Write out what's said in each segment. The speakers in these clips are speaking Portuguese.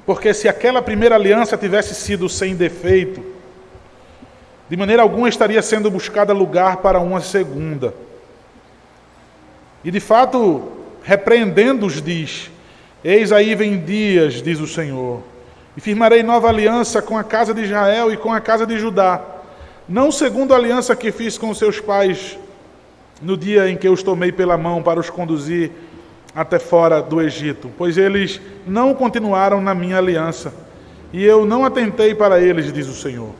Porque se aquela primeira aliança tivesse sido sem defeito, de maneira alguma estaria sendo buscada lugar para uma segunda. E de fato, repreendendo-os, diz: eis aí vem dias, diz o Senhor, e firmarei nova aliança com a casa de Israel e com a casa de Judá, não segundo a aliança que fiz com seus pais no dia em que os tomei pela mão para os conduzir até fora do Egito, pois eles não continuaram na minha aliança, e eu não atentei para eles, diz o Senhor.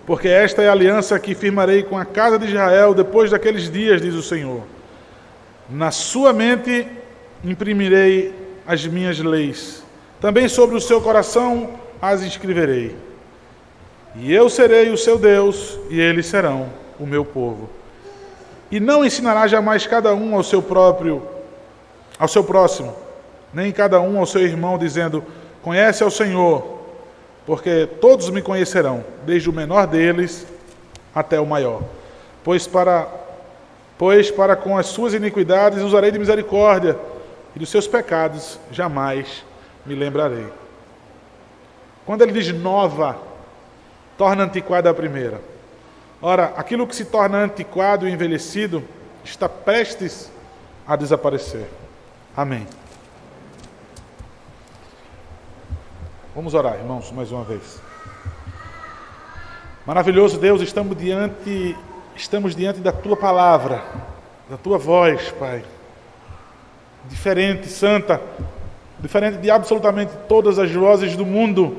Porque esta é a aliança que firmarei com a casa de Israel depois daqueles dias, diz o Senhor. Na sua mente imprimirei as minhas leis, também sobre o seu coração as escreverei. E eu serei o seu Deus, e eles serão o meu povo. E não ensinará jamais cada um ao seu próximo, nem cada um ao seu irmão, dizendo: conhece ao Senhor, porque todos me conhecerão, desde o menor deles até o maior. Pois para com as suas iniquidades usarei de misericórdia, e dos seus pecados jamais me lembrarei. Quando ele diz nova, torna antiquada a primeira. Ora, aquilo que se torna antiquado e envelhecido está prestes a desaparecer. Amém. Vamos orar, irmãos, mais uma vez. Maravilhoso Deus, estamos diante da Tua palavra, da Tua voz, Pai. Diferente, santa, diferente de absolutamente todas as vozes do mundo.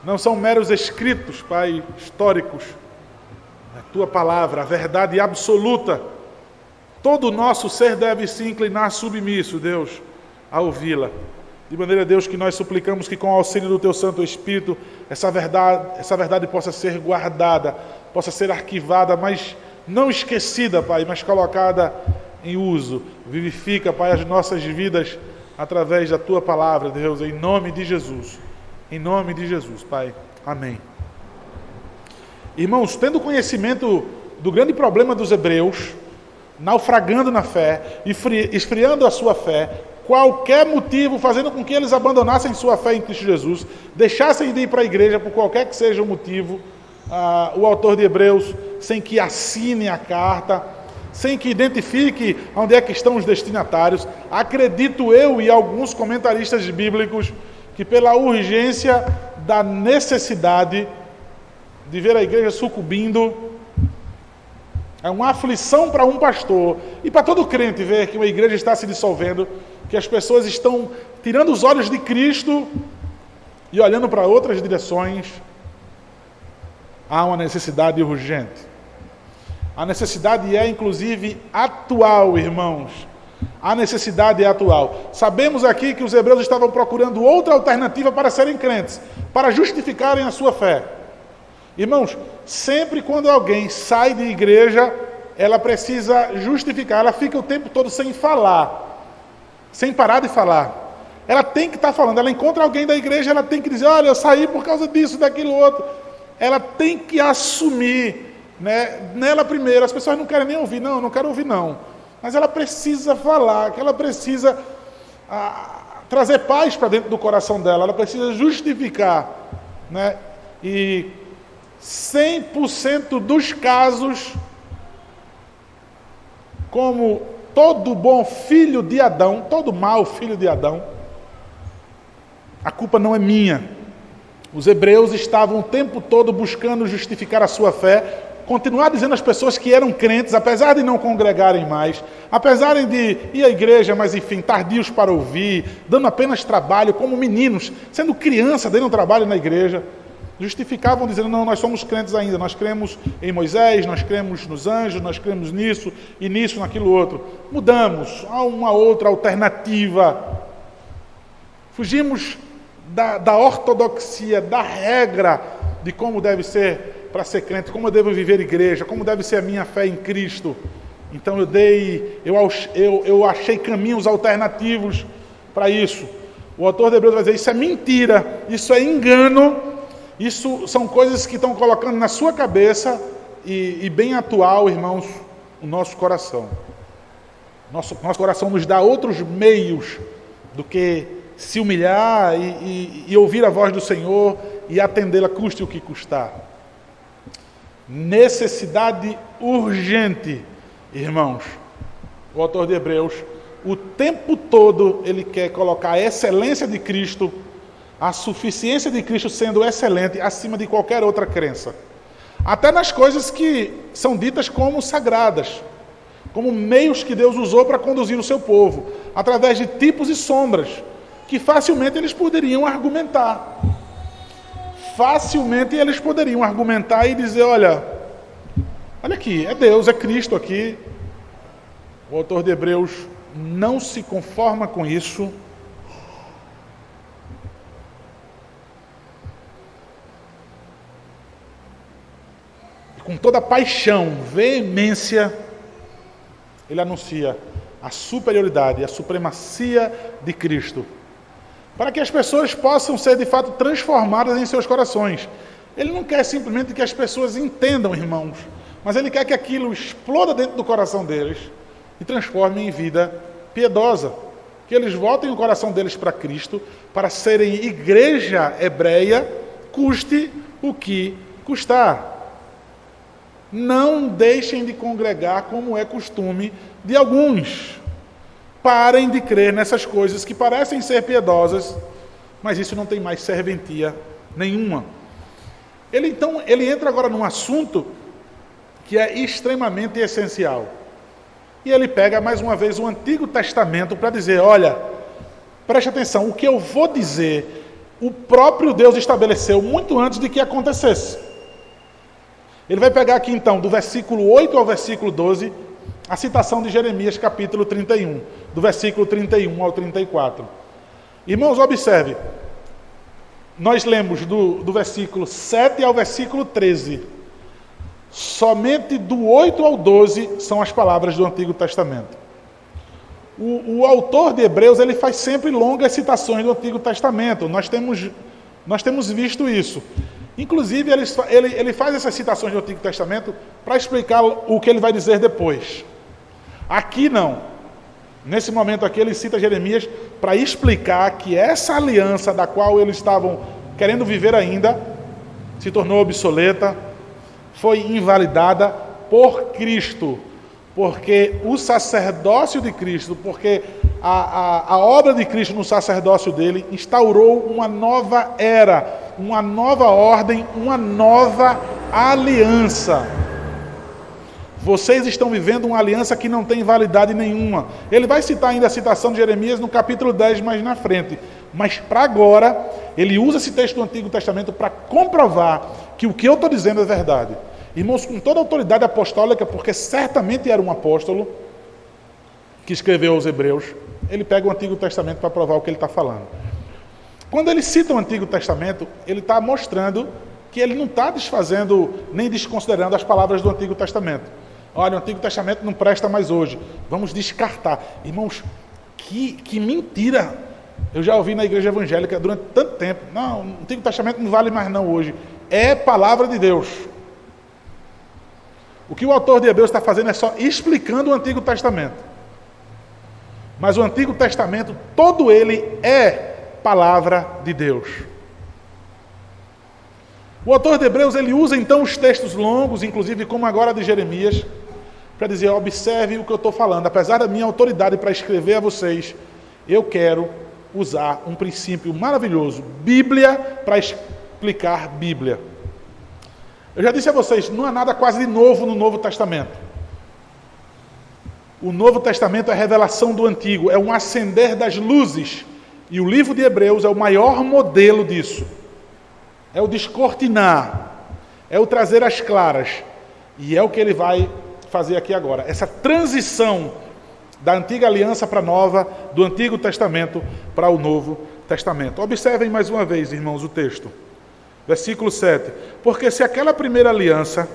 Não são meros escritos, Pai, históricos. A Tua palavra, a verdade absoluta. Todo o nosso ser deve se inclinar submisso, Deus, a ouvi-la. De maneira, Deus, que nós suplicamos que com o auxílio do Teu Santo Espírito, essa verdade possa ser guardada, possa ser arquivada, mas não esquecida, Pai, mas colocada em uso. Vivifica, Pai, as nossas vidas através da Tua palavra, Deus, em nome de Jesus. Em nome de Jesus, Pai. Amém. Irmãos, tendo conhecimento do grande problema dos hebreus, naufragando na fé, esfriando a sua fé, qualquer motivo fazendo com que eles abandonassem sua fé em Cristo Jesus, deixassem de ir para a igreja por qualquer que seja o motivo, o autor de Hebreus, sem que assine a carta, sem que identifique onde é que estão os destinatários, acredito eu e alguns comentaristas bíblicos que pela urgência da necessidade de ver a igreja sucumbindo, é uma aflição para um pastor e para todo crente ver que uma igreja está se dissolvendo, que as pessoas estão tirando os olhos de Cristo e olhando para outras direções. Há uma necessidade urgente. A necessidade é, inclusive, atual, irmãos. A necessidade é atual. Sabemos aqui que os hebreus estavam procurando outra alternativa para serem crentes, para justificarem a sua fé. Irmãos, sempre quando alguém sai de igreja, ela precisa justificar, ela fica o tempo todo sem falar, sem parar de falar. Ela tem que estar falando, ela encontra alguém da igreja, ela tem que dizer: olha, eu saí por causa disso, daquilo outro. Ela tem que assumir, né, nela primeiro. As pessoas não querem nem ouvir, não quero ouvir não. Mas ela precisa falar, que ela precisa trazer paz para dentro do coração dela, ela precisa justificar, né? E 100% dos casos, como todo bom filho de Adão, todo mau filho de Adão, a culpa não é minha. Os hebreus estavam o tempo todo buscando justificar a sua fé, continuar dizendo às pessoas que eram crentes, apesar de não congregarem mais, apesar de ir à igreja, mas enfim, tardios para ouvir, dando apenas trabalho, como meninos, sendo criança, dando trabalho na igreja. Justificavam dizendo: não, nós somos crentes ainda, nós cremos em Moisés, nós cremos nos anjos, nós cremos nisso, e nisso, naquilo outro. Mudamos, há uma outra alternativa. Fugimos da ortodoxia, da regra de como deve ser para ser crente, como eu devo viver igreja, como deve ser a minha fé em Cristo. Então eu achei caminhos alternativos para isso. O autor de Hebreus vai dizer: isso é mentira, isso é engano. Isso são coisas que estão colocando na sua cabeça e bem atual, irmãos, o nosso coração. Nosso coração nos dá outros meios do que se humilhar e ouvir a voz do Senhor e atendê-la, custe o que custar. Necessidade urgente, irmãos. O autor de Hebreus, o tempo todo, ele quer colocar a excelência de Cristo, a suficiência de Cristo sendo excelente acima de qualquer outra crença. Até nas coisas que são ditas como sagradas, como meios que Deus usou para conduzir o seu povo, através de tipos e sombras, que facilmente eles poderiam argumentar. Facilmente eles poderiam argumentar e dizer, olha aqui, é Deus, é Cristo aqui. O autor de Hebreus não se conforma com isso. Com toda paixão, veemência, ele anuncia a superioridade, a supremacia de Cristo, para que as pessoas possam ser de fato transformadas em seus corações. Ele não quer simplesmente que as pessoas entendam, irmãos, mas ele quer que aquilo exploda dentro do coração deles e transforme em vida piedosa, que eles voltem o coração deles para Cristo, para serem igreja hebreia, custe o que custar. Não deixem de congregar como é costume de alguns. Parem de crer nessas coisas que parecem ser piedosas, mas isso não tem mais serventia nenhuma. Ele entra agora num assunto que é extremamente essencial. E ele pega mais uma vez o Antigo Testamento para dizer, olha, preste atenção, o que eu vou dizer, o próprio Deus estabeleceu muito antes de que acontecesse. Ele vai pegar aqui então, do versículo 8 ao versículo 12, a citação de Jeremias capítulo 31, do versículo 31 ao 34. Irmãos, observe, nós lemos do versículo 7 ao versículo 13. Somente do 8 ao 12 são as palavras do Antigo Testamento. O autor de Hebreus, ele faz sempre longas citações do Antigo Testamento. Nós temos visto isso. Inclusive, ele faz essas citações do Antigo Testamento para explicar o que ele vai dizer depois. Aqui não. Nesse momento aqui, ele cita Jeremias para explicar que essa aliança da qual eles estavam querendo viver ainda se tornou obsoleta, foi invalidada por Cristo, porque o sacerdócio de Cristo, porque a obra de Cristo no sacerdócio dele instaurou uma nova era, uma nova ordem, uma nova aliança. Vocês estão vivendo uma aliança que não tem validade nenhuma. Ele vai citar ainda a citação de Jeremias no capítulo 10 mais na frente. Mas para agora, ele usa esse texto do Antigo Testamento para comprovar que o que eu estou dizendo é verdade. Irmãos, com toda a autoridade apostólica, porque certamente era um apóstolo que escreveu aos Hebreus, ele pega o Antigo Testamento para provar o que ele está falando. Quando ele cita o Antigo Testamento, ele está mostrando que ele não está desfazendo nem desconsiderando as palavras do Antigo Testamento. Olha, o Antigo Testamento não presta mais hoje, vamos descartar. Irmãos, que mentira! Eu já ouvi na igreja evangélica durante tanto tempo. Não, o Antigo Testamento não vale mais não hoje. É palavra de Deus. O que o autor de Hebreus está fazendo é só explicando o Antigo Testamento. Mas o Antigo Testamento, todo ele é palavra de Deus. O autor de Hebreus, ele usa então os textos longos, inclusive como agora de Jeremias, para dizer, observe o que eu estou falando. Apesar da minha autoridade para escrever a vocês, eu quero usar um princípio maravilhoso, Bíblia, para explicar Bíblia. Eu já disse a vocês, não há nada quase de novo no Novo Testamento. O Novo Testamento é a revelação do Antigo, é um acender das luzes. E o livro de Hebreus é o maior modelo disso. É o descortinar, é o trazer às claras. E é o que ele vai fazer aqui agora. Essa transição da antiga aliança para a nova, do Antigo Testamento para o Novo Testamento. Observem mais uma vez, irmãos, o texto. Versículo 7. Porque se aquela primeira aliança,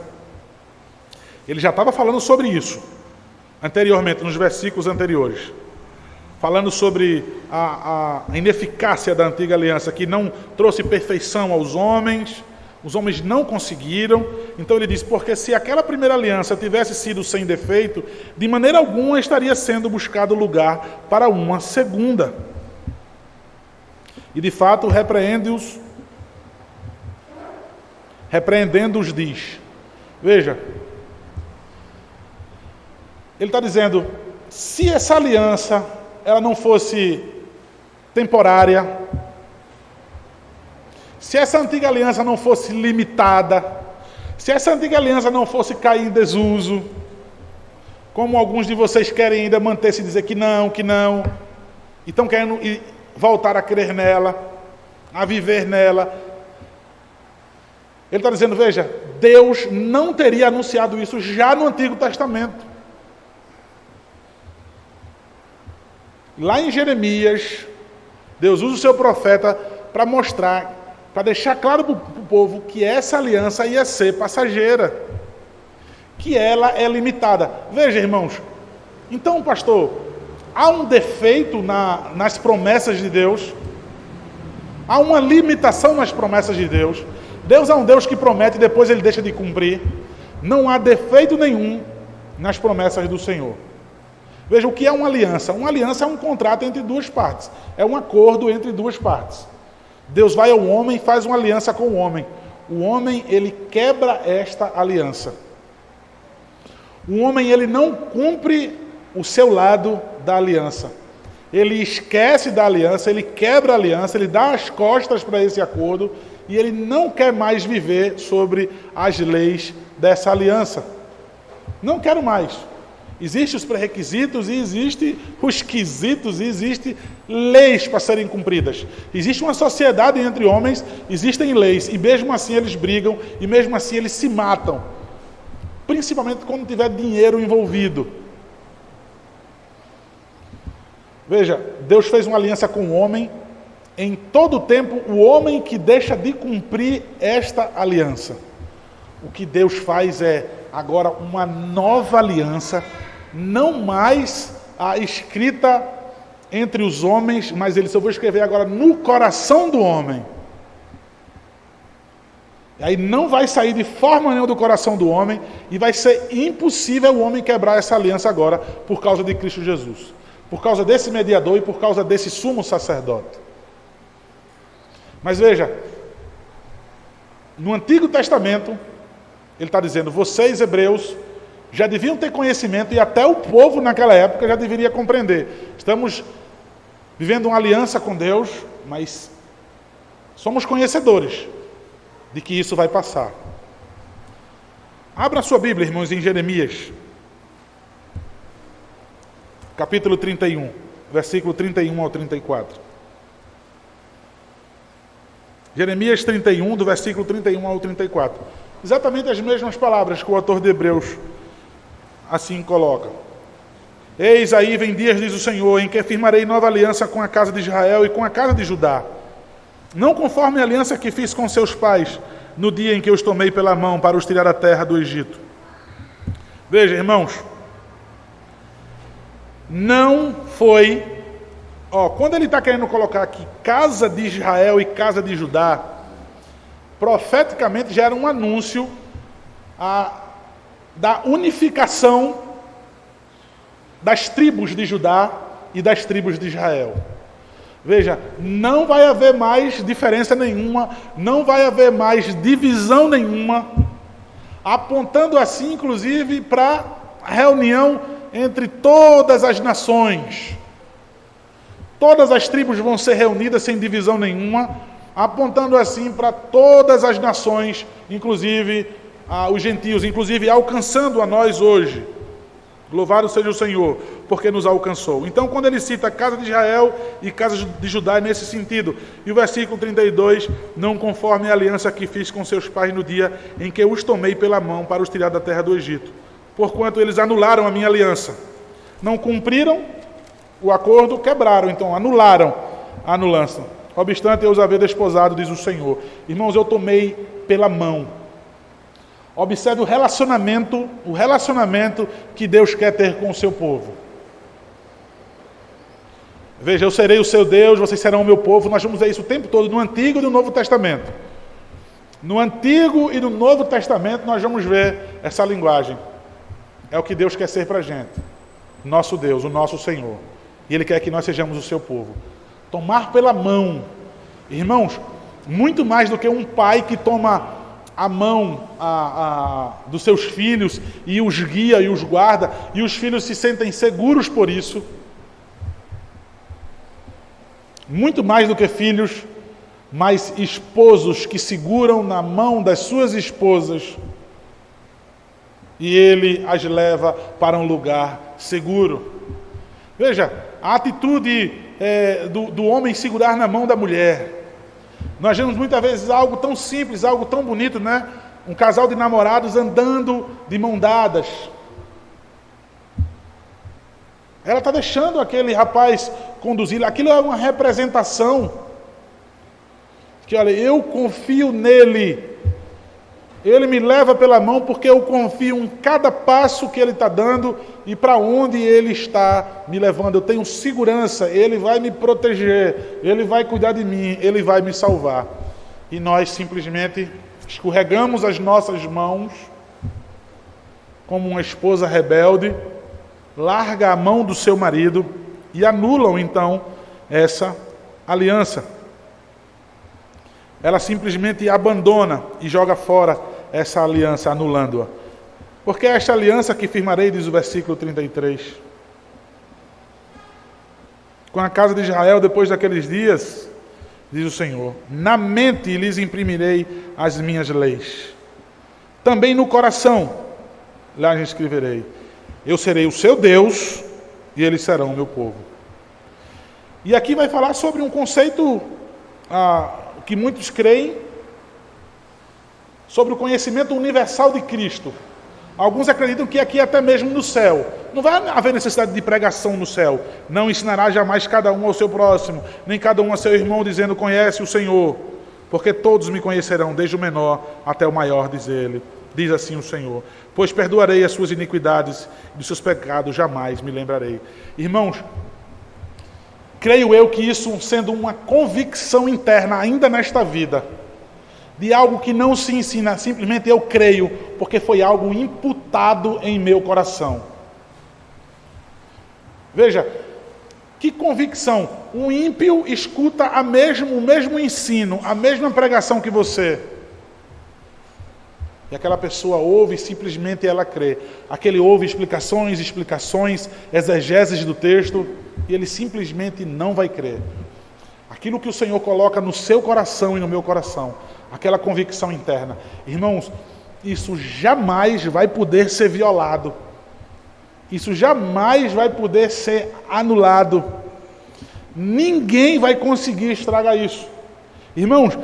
ele já estava falando sobre isso, anteriormente, nos versículos anteriores, falando sobre a ineficácia da antiga aliança, que não trouxe perfeição aos homens, os homens não conseguiram. Então ele diz, porque se aquela primeira aliança tivesse sido sem defeito, de maneira alguma estaria sendo buscado lugar para uma segunda. E de fato, repreendendo-os diz. Veja, ele está dizendo, se essa aliança ela não fosse temporária, se essa antiga aliança não fosse limitada, se essa antiga aliança não fosse cair em desuso, como alguns de vocês querem ainda manter-se e dizer que não, e estão querendo voltar a crer nela, a viver nela. Ele está dizendo, veja, Deus não teria anunciado isso já no Antigo Testamento. Lá em Jeremias, Deus usa o seu profeta para mostrar, para deixar claro para o povo que essa aliança ia ser passageira, que ela é limitada. Veja, irmãos, então, pastor, há um defeito nas promessas de Deus? Há uma limitação nas promessas de Deus? Deus é um Deus que promete e depois ele deixa de cumprir. Não há defeito nenhum nas promessas do Senhor. Veja, o que é uma aliança? Uma aliança é um contrato entre duas partes. É um acordo entre duas partes. Deus vai ao homem e faz uma aliança com o homem. O homem, ele quebra esta aliança. O homem, ele não cumpre o seu lado da aliança. Ele esquece da aliança, ele quebra a aliança, ele dá as costas para esse acordo e ele não quer mais viver sobre as leis dessa aliança. Não quero mais. Existem os pré-requisitos e existem os quesitos e existem leis para serem cumpridas. Existe uma sociedade entre homens, existem leis e mesmo assim eles brigam e mesmo assim eles se matam. Principalmente quando tiver dinheiro envolvido. Veja, Deus fez uma aliança com o homem. Em todo o tempo, o homem que deixa de cumprir esta aliança. O que Deus faz é agora uma nova aliança, não mais a escrita entre os homens, mas eu vou escrever agora no coração do homem. E aí não vai sair de forma nenhuma do coração do homem e vai ser impossível o homem quebrar essa aliança agora por causa de Cristo Jesus. Por causa desse mediador e por causa desse sumo sacerdote. Mas veja, no Antigo Testamento, ele está dizendo, vocês hebreus já deviam ter conhecimento e até o povo naquela época já deveria compreender. Estamos vivendo uma aliança com Deus, mas somos conhecedores de que isso vai passar. Abra a sua Bíblia, irmãos, em Jeremias, capítulo 31, versículo 31 ao 34. Jeremias 31, do versículo 31 ao 34. Exatamente as mesmas palavras que o autor de Hebreus assim coloca. Eis aí vem dias, diz o Senhor, em que firmarei nova aliança com a casa de Israel e com a casa de Judá. Não conforme a aliança que fiz com seus pais, no dia em que os tomei pela mão para os tirar da terra do Egito. Veja, irmãos, não foi... quando ele está querendo colocar aqui casa de Israel e casa de Judá, profeticamente já era um anúncio da unificação das tribos de Judá e das tribos de Israel. Veja, não vai haver mais diferença nenhuma, não vai haver mais divisão nenhuma, apontando assim, inclusive, para a reunião entre todas as nações. Todas as tribos vão ser reunidas sem divisão nenhuma, apontando assim para todas as nações, inclusive os gentios, inclusive alcançando a nós hoje. Louvado seja o Senhor, porque nos alcançou. Então, quando ele cita a casa de Israel e casa de Judá, é nesse sentido. E o versículo 32, não conforme a aliança que fiz com seus pais no dia em que eu os tomei pela mão para os tirar da terra do Egito. Porquanto eles anularam a minha aliança. Não cumpriram o acordo, quebraram, então anularam a anulança. Obstante eu os haver desposado, diz o Senhor. Irmãos, eu tomei pela mão. Observe o relacionamento que Deus quer ter com o seu povo. Veja, eu serei o seu Deus, vocês serão o meu povo. Nós vamos ver isso o tempo todo, no Antigo e no Novo Testamento. No Antigo e no Novo Testamento nós vamos ver essa linguagem. É o que Deus quer ser para a gente. Nosso Deus, o nosso Senhor. E Ele quer que nós sejamos o seu povo. Tomar pela mão. Irmãos, muito mais do que um pai que toma a mão dos seus filhos e os guia e os guarda, e os filhos se sentem seguros por isso. Muito mais do que filhos, mas esposos que seguram na mão das suas esposas e ele as leva para um lugar seguro. Veja, a atitude do homem segurar na mão da mulher. Nós vemos muitas vezes algo tão simples, algo tão bonito, né? Um casal de namorados andando de mão dadas. Ela está deixando aquele rapaz conduzir. Aquilo é uma representação. Que olha, eu confio nele. Ele me leva pela mão porque eu confio em cada passo que ele está dando e para onde ele está me levando. Eu tenho segurança, ele vai me proteger, ele vai cuidar de mim, ele vai me salvar. E nós simplesmente escorregamos as nossas mãos como uma esposa rebelde, larga a mão do seu marido e anulam então essa aliança. Ela simplesmente abandona e joga fora essa aliança, anulando-a. Porque é esta aliança que firmarei, diz o versículo 33. Com a casa de Israel, depois daqueles dias, diz o Senhor, na mente lhes imprimirei as minhas leis. Também no coração lá escreverei. Eu serei o seu Deus e eles serão o meu povo. E aqui vai falar sobre um conceito que muitos creem, sobre o conhecimento universal de Cristo. Alguns acreditam que aqui até mesmo no céu. Não vai haver necessidade de pregação no céu. Não ensinará jamais cada um ao seu próximo, nem cada um a seu irmão, dizendo, conhece o Senhor. Porque todos me conhecerão, desde o menor até o maior, diz ele. Diz assim o Senhor. Pois perdoarei as suas iniquidades e dos seus pecados jamais me lembrarei. Irmãos, creio eu que isso, sendo uma convicção interna ainda nesta vida, de algo que não se ensina, simplesmente eu creio, porque foi algo imputado em meu coração. Veja, que convicção. Um ímpio escuta o mesmo ensino, a mesma pregação que você. E aquela pessoa ouve e simplesmente ela crê. Aquele ouve explicações, exegeses do texto, e ele simplesmente não vai crer. Aquilo que o Senhor coloca no seu coração e no meu coração, aquela convicção interna. Irmãos, isso jamais vai poder ser violado. Isso jamais vai poder ser anulado. Ninguém vai conseguir estragar isso. Irmãos,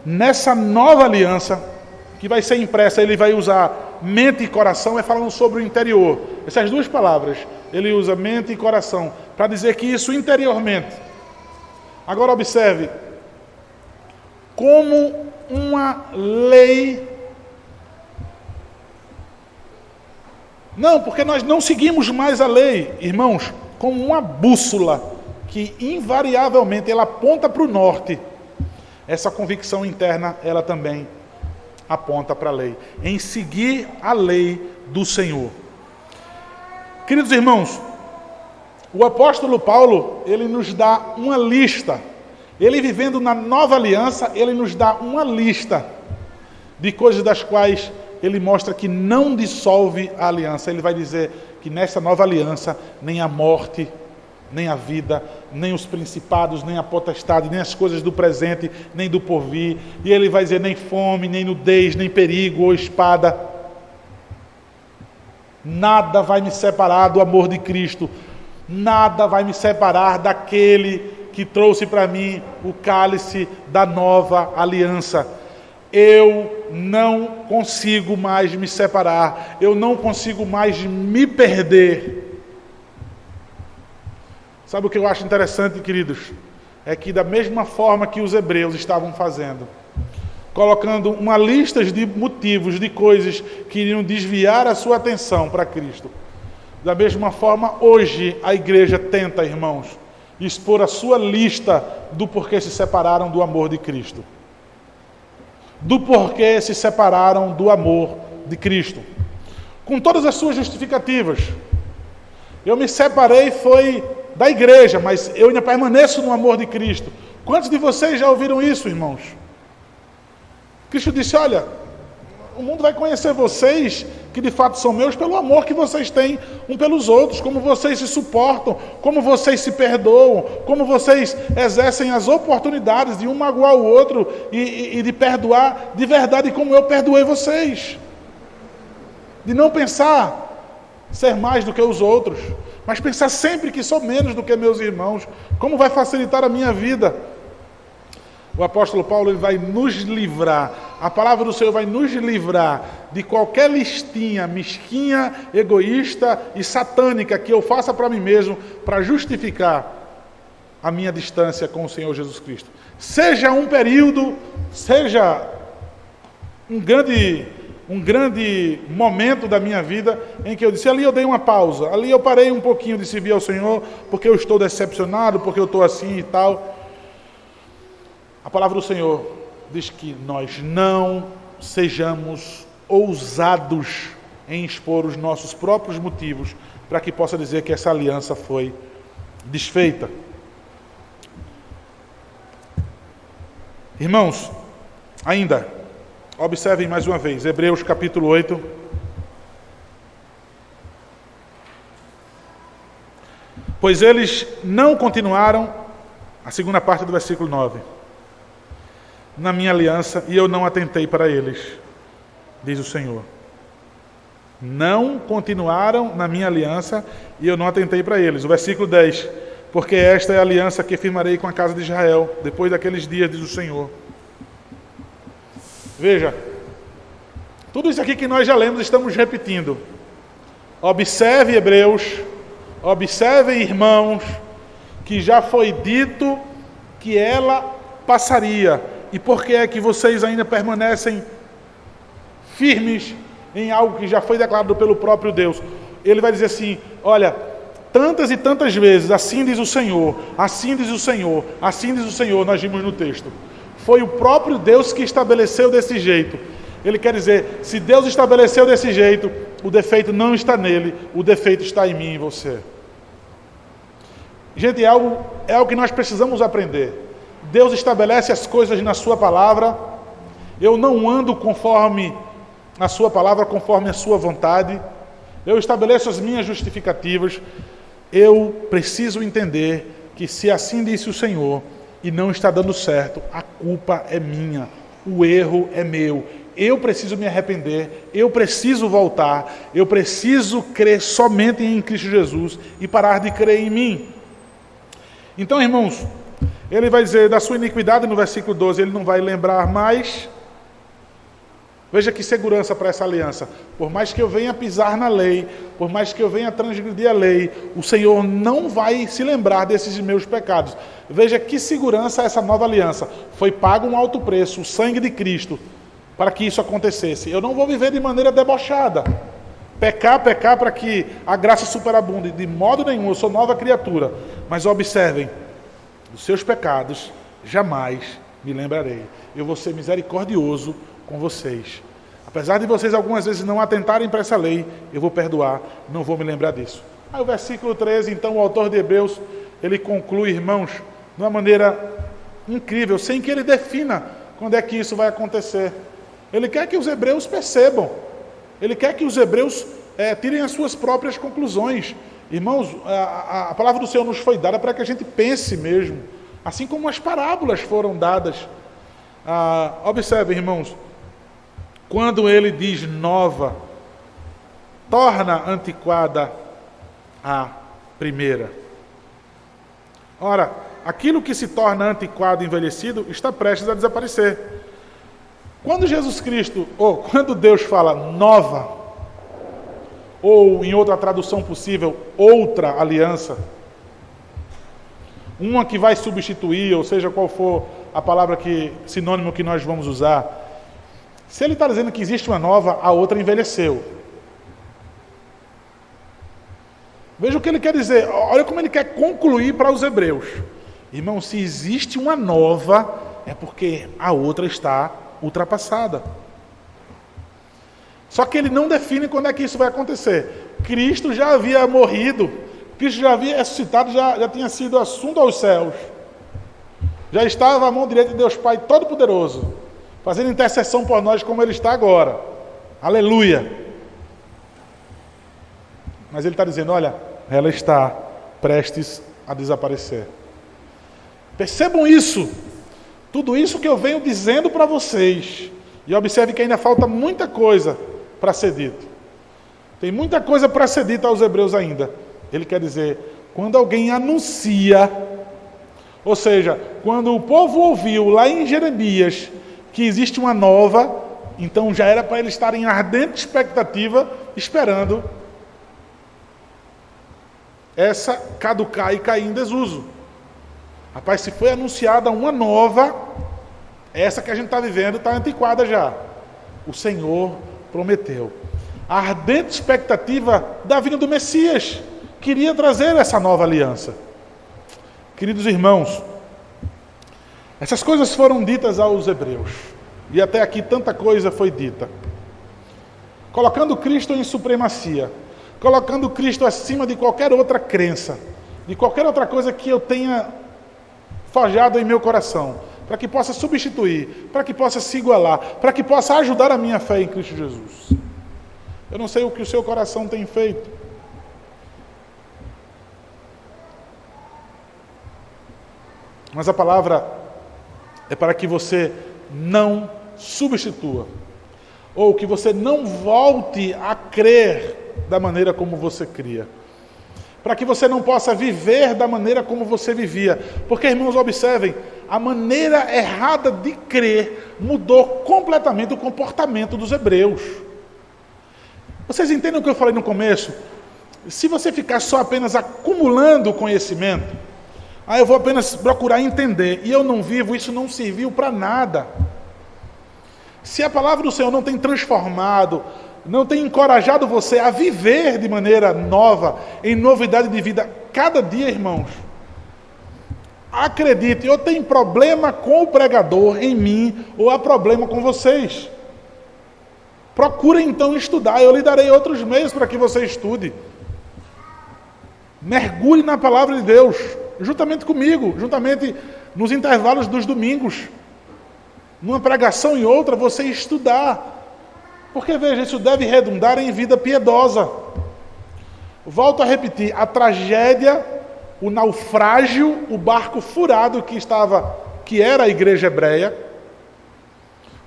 nessa nova aliança, que vai ser impressa, ele vai usar mente e coração, é falando sobre o interior. Essas duas palavras, ele usa mente e coração, para dizer que isso interiormente. Agora observe, como uma lei. Não, porque nós não seguimos mais a lei, irmãos, como uma bússola, que invariavelmente ela aponta para o norte. Essa convicção interna, ela também aponta para a lei, em seguir a lei do Senhor. Queridos irmãos, o apóstolo Paulo, ele nos dá uma lista, ele vivendo na nova aliança, ele nos dá uma lista de coisas das quais ele mostra que não dissolve a aliança. Ele vai dizer que nessa nova aliança, nem a morte, nem a vida, nem os principados, nem a potestade, nem as coisas do presente, nem do porvir. E ele vai dizer nem fome, nem nudez, nem perigo ou espada. Nada vai me separar do amor de Cristo. Nada vai me separar daquele que trouxe para mim o cálice da nova aliança. Eu não consigo mais me separar. Eu não consigo mais me perder. Sabe o que eu acho interessante, queridos? É que da mesma forma que os hebreus estavam fazendo, colocando uma lista de motivos, de coisas que iriam desviar a sua atenção para Cristo, da mesma forma, hoje a igreja tenta, irmãos, expor a sua lista do porquê se separaram do amor de Cristo. Do porquê se separaram do amor de Cristo. Com todas as suas justificativas. Eu me separei, foi da igreja, mas eu ainda permaneço no amor de Cristo. Quantos de vocês já ouviram isso, irmãos? Cristo disse, olha, o mundo vai conhecer vocês, que de fato são meus, pelo amor que vocês têm um pelos outros, como vocês se suportam, como vocês se perdoam, como vocês exercem as oportunidades de um magoar o outro e de perdoar de verdade como eu perdoei vocês. De não pensar ser mais do que os outros, mas pensar sempre que sou menos do que meus irmãos. Como vai facilitar a minha vida? O apóstolo Paulo ele vai nos livrar, a palavra do Senhor vai nos livrar de qualquer listinha mesquinha, egoísta e satânica que eu faça para mim mesmo, para justificar a minha distância com o Senhor Jesus Cristo. Seja um período, seja um grande momento da minha vida em que eu disse, ali eu dei uma pausa, ali eu parei um pouquinho de servir ao Senhor, porque eu estou decepcionado, porque eu estou assim e tal. A palavra do Senhor diz que nós não sejamos ousados em expor os nossos próprios motivos para que possa dizer que essa aliança foi desfeita. Irmãos, ainda, observem mais uma vez, Hebreus capítulo 8. Pois eles não continuaram, a segunda parte do versículo 9, na minha aliança, e eu não atentei para eles, diz o Senhor. Não continuaram na minha aliança, e eu não atentei para eles. O versículo 10, porque esta é a aliança que firmarei com a casa de Israel, depois daqueles dias, diz o Senhor. Veja, tudo isso aqui que nós já lemos, estamos repetindo. Observe, Hebreus, observem, irmãos, que já foi dito que ela passaria. E por que é que vocês ainda permanecem firmes em algo que já foi declarado pelo próprio Deus? Ele vai dizer assim, olha, tantas e tantas vezes, assim diz o Senhor, assim diz o Senhor, assim diz o Senhor, nós vimos no texto. Foi o próprio Deus que estabeleceu desse jeito. Ele quer dizer, se Deus estabeleceu desse jeito, o defeito não está nele, o defeito está em mim e em você. Gente, é algo que nós precisamos aprender. Deus estabelece as coisas na sua palavra. Eu não ando conforme a sua palavra, conforme a sua vontade. Eu estabeleço as minhas justificativas. Eu preciso entender que se assim disse o Senhor e não está dando certo, a culpa é minha, o erro é meu. Eu preciso me arrepender, eu preciso voltar, eu preciso crer somente em Cristo Jesus e parar de crer em mim. Então, irmãos, ele vai dizer, da sua iniquidade, no versículo 12, ele não vai lembrar mais. Veja que segurança para essa aliança. Por mais que eu venha pisar na lei, por mais que eu venha transgredir a lei, o Senhor não vai se lembrar desses meus pecados. Veja que segurança essa nova aliança. Foi pago um alto preço, o sangue de Cristo, para que isso acontecesse. Eu não vou viver de maneira debochada. Pecar para que a graça superabunde. De modo nenhum, eu sou nova criatura. Mas observem, dos seus pecados jamais me lembrarei. Eu vou ser misericordioso com vocês. Apesar de vocês algumas vezes não atentarem para essa lei, eu vou perdoar, não vou me lembrar disso. Aí o versículo 13, então, o autor de Hebreus, ele conclui, irmãos, de uma maneira incrível, sem que ele defina quando é que isso vai acontecer. Ele quer que os hebreus percebam. Ele quer que os hebreus tirem as suas próprias conclusões. Irmãos, a palavra do Senhor nos foi dada para que a gente pense mesmo, assim como as parábolas foram dadas. Observem, irmãos, quando ele diz nova, torna antiquada a primeira. Ora, aquilo que se torna antiquado e envelhecido está prestes a desaparecer. Quando Jesus Cristo, ou quando Deus fala nova, ou em outra tradução possível, outra aliança, uma que vai substituir, ou seja, qual for a palavra sinônimo que nós vamos usar, se ele está dizendo que existe uma nova, a outra envelheceu. Veja o que ele quer dizer, olha como ele quer concluir para os hebreus. Irmão, se existe uma nova, é porque a outra está ultrapassada. Só que ele não define quando é que isso vai acontecer. Cristo já havia morrido, Cristo já havia ressuscitado, já tinha sido assunto aos céus. já estava à mão direita de Deus Pai Todo-Poderoso, fazendo intercessão por nós como Ele está agora. Aleluia! Mas Ele está dizendo, olha, ela está prestes a desaparecer. Percebam isso. Tudo isso que eu venho dizendo para vocês. E observe que ainda falta muita coisa para ser dito. Tem muita coisa para ser dita aos hebreus ainda. Ele quer dizer, quando alguém anuncia, ou seja, quando o povo ouviu lá em Jeremias que existe uma nova, então já era para eles estarem em ardente expectativa, esperando essa caducar e cair em desuso. Rapaz, se foi anunciada uma nova, essa que a gente está vivendo está antiquada já. O Senhor prometeu. A ardente expectativa da vinda do Messias queria trazer essa nova aliança. Queridos irmãos, essas coisas foram ditas aos hebreus. E até aqui tanta coisa foi dita. Colocando Cristo em supremacia. Colocando Cristo acima de qualquer outra crença. De qualquer outra coisa que eu tenha forjado em meu coração. Para que possa substituir. Para que possa se igualar. Para que possa ajudar a minha fé em Cristo Jesus. Eu não sei o que o seu coração tem feito. Mas a palavra é para que você não substitua. Ou que você não volte a crer da maneira como você cria. Para que você não possa viver da maneira como você vivia. Porque, irmãos, observem, a maneira errada de crer mudou completamente o comportamento dos hebreus. Vocês entendem o que eu falei no começo? Se você ficar só apenas acumulando conhecimento, eu vou apenas procurar entender, e eu não vivo, isso não serviu para nada. Se a palavra do Senhor não tem transformado, não tem encorajado você a viver de maneira nova, em novidade de vida, cada dia, irmãos, acredite, ou tem problema com o pregador em mim, ou há problema com vocês. Procurem então estudar, eu lhe darei outros meios para que você estude. Mergulhe na palavra de Deus, juntamente comigo, juntamente nos intervalos dos domingos. Numa pregação e outra, você estudar. Porque, veja, isso deve redundar em vida piedosa. Volto a repetir, a o naufrágio, o barco furado que era a igreja hebreia,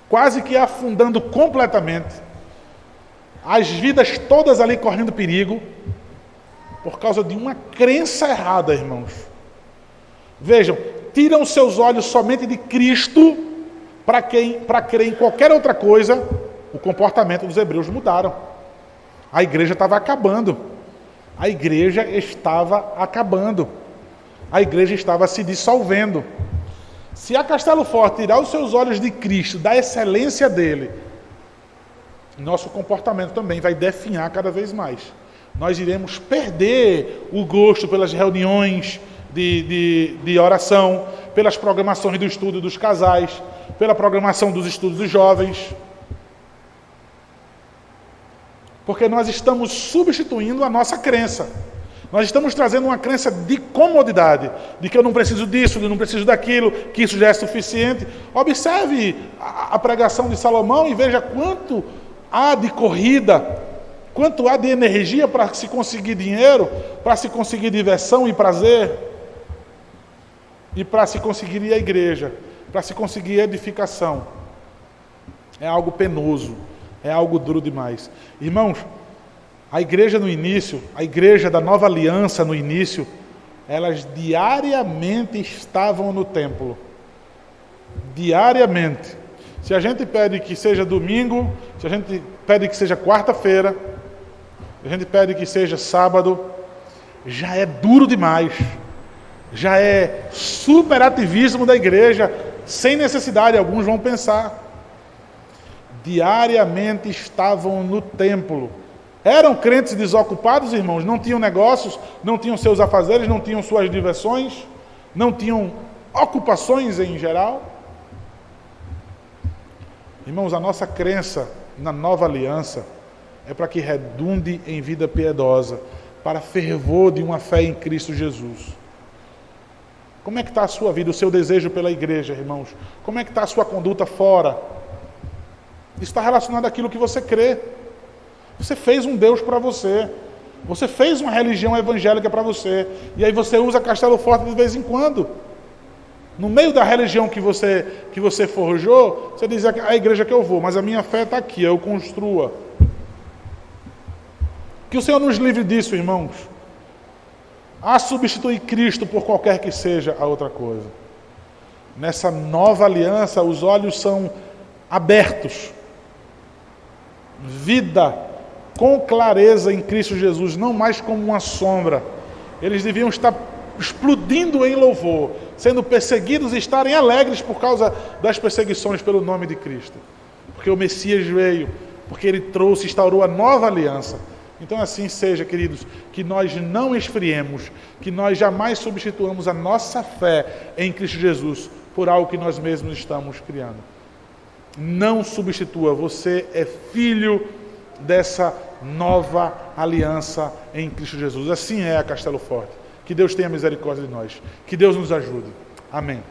quase que afundando completamente, as vidas todas ali correndo perigo, por causa de uma crença errada, irmãos. Vejam, tiram seus olhos somente de Cristo, para crer em qualquer outra coisa, o comportamento dos hebreus mudaram. A igreja estava acabando. A igreja estava acabando. A igreja estava se dissolvendo. Se a Castelo Forte tirar os seus olhos de Cristo, da excelência dele, nosso comportamento também vai definhar cada vez mais. Nós iremos perder o gosto pelas reuniões de oração, pelas programações do estudo dos casais, pela programação dos estudos dos jovens. Porque nós estamos substituindo a nossa crença. Nós estamos trazendo uma crença de comodidade, de que eu não preciso disso, eu não preciso daquilo, que isso já é suficiente. Observe a pregação de Salomão e veja quanto há de corrida, quanto há de energia para se conseguir dinheiro, para se conseguir diversão e prazer, e para se conseguir ir à igreja, para se conseguir edificação. É algo penoso, é algo duro demais. Irmãos, a igreja no início, a igreja da nova aliança no início, elas diariamente estavam no templo. Diariamente. Se a gente pede que seja domingo, se a gente pede que seja quarta-feira, se a gente pede que seja sábado, já é duro demais. Já é superativismo da igreja, sem necessidade, alguns vão pensar. Diariamente estavam no templo. Eram crentes desocupados, irmãos, não tinham negócios, não tinham seus afazeres, não tinham suas diversões, não tinham ocupações em geral. Irmãos, a nossa crença na nova aliança é para que redunde em vida piedosa, para fervor de uma fé em Cristo Jesus. Como é que está a sua vida, o seu desejo pela igreja, irmãos? Como é que está a sua conduta fora? Isso está relacionado àquilo que você crê. Você fez um Deus para você. Você fez uma religião evangélica para você. E aí você usa Castelo Forte de vez em quando. No meio da religião que você forjou, você diz, a igreja que eu vou, mas a minha fé está aqui, eu construa. Que o Senhor nos livre disso, irmãos. A substituir Cristo por qualquer que seja a outra coisa. Nessa nova aliança, os olhos são abertos. Vida com clareza em Cristo Jesus, não mais como uma sombra. Eles deviam estar explodindo em louvor, sendo perseguidos e estarem alegres por causa das perseguições pelo nome de Cristo. Porque o Messias veio, porque ele trouxe, instaurou a nova aliança. Então assim seja, queridos, que nós não esfriemos, que nós jamais substituamos a nossa fé em Cristo Jesus por algo que nós mesmos estamos criando. Não substitua, você é filho dessa nova aliança em Cristo Jesus. Assim é a Castelo Forte. Que Deus tenha misericórdia de nós. Que Deus nos ajude. Amém.